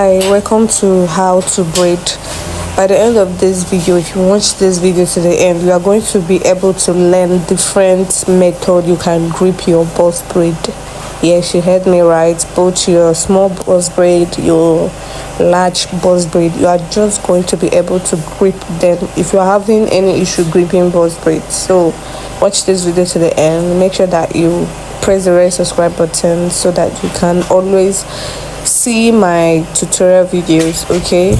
Hi, welcome to How to Braid. By the end of this video, if you watch this video to the end, you are going to be able to learn different method you can grip your boss braid. Yes, you heard me right. Both your small boss braid, your large boss braid, you are just going to be able to grip them if you are having any issue gripping boss braid. So watch this video to the end. Make sure that you press the red subscribe button so that you can always see my tutorial videos. Okay,